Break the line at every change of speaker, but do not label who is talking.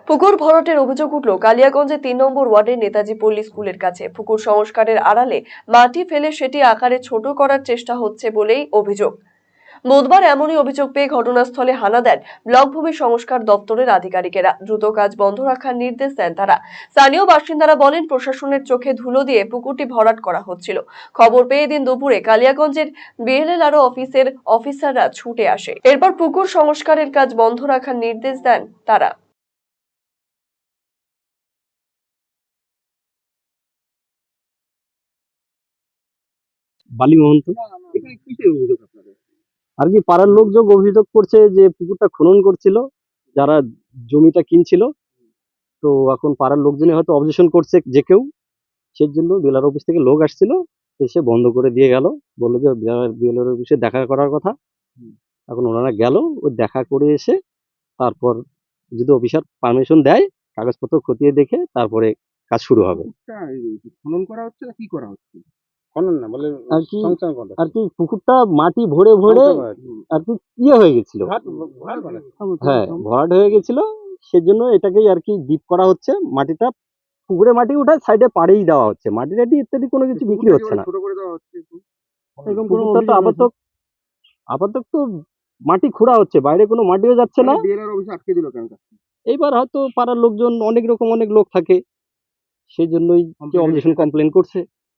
পুকুর ভরাটের অভিযোগ উঠল কালিয়াগঞ্জে ৩ নম্বর ওয়ার্ডের নেতাজি পল্লী স্কুলের কাছে। পুকুর সংস্কারের আড়ালে মাটি ফেলে সেটি আকারে ছোট করার চেষ্টা হচ্ছে বলেই অভিযোগ। বুধবার এমনই অভিযোগ পেয়ে ঘটনাস্থলে হানা দেন ব্লক ভূমি সংস্কার দপ্তরের আধিকারিকেরা। দ্রুত কাজ বন্ধ রাখার নির্দেশ দেন তারা। স্থানীয় বাসিন্দারা বলেন, প্রশাসনের চোখে ধুলো দিয়ে পুকুরটি ভরাট করা হচ্ছিল। খবর পেয়ে দিন দুপুরে কালিয়াগঞ্জের বিএলআরও অফিসের অফিসাররা ছুটে আসে। এরপর পুকুর সংস্কারের কাজ বন্ধ রাখার নির্দেশ দেন তারা।
বালি মহন্ত।
এখানে কিসের অভিযোগ আপনাদের?
আর কি পাড়ার লোকজন অভিযোগ করছে যে পুকুরটা খনন করছিল যারা জমিটা কিনছিল। তো এখন পাড়ার লোকজনই হয়তো অবজেকশন করছে যে কেউ, সেজন্য বিএলআর অফিস থেকে লোক আসছিল, এসে বন্ধ করে দিয়ে গেল। বললো যে বিএলআর অফিসে দেখা করার কথা। এখন ওনারা গেল, ওই দেখা করে এসে তারপর যদি অফিসার পারমিশন দেয় কাগজপত্র খতিয়ে দেখে তারপরে কাজ শুরু হবে।
খনন করা হচ্ছে না কি করা হচ্ছে? খনন না বলে
আর কি
সংস্কার করা।
আর কি পুকুরটা মাটি ভরে ভরে আর কি হয়ে গেছিল। হ্যাঁ, ভরাট হয়ে গেছিল, সেজন্য এটাকেই আর কি ডিপ করা হচ্ছে। মাটিটা পুকুরে মাটি উঠায় সাইডে পাড়েই দেওয়া হচ্ছে, মাটি টাটি ইত্যাদি কোনো কিছু বিক্রি হচ্ছে না।
ছোট করে দেওয়া হচ্ছে
এরকম পুকুরটা তো আপাতত তো মাটি খোঁড়া হচ্ছে, বাইরে কোনো মাটিও যাচ্ছে না।
বিএলআর অফিসে আটকে দিল কেন?
এইবার হয়তো পাড়ার লোকজন অনেক লোক থাকে, সেই জন্যই অবজেকশন কমপ্লেন করছে।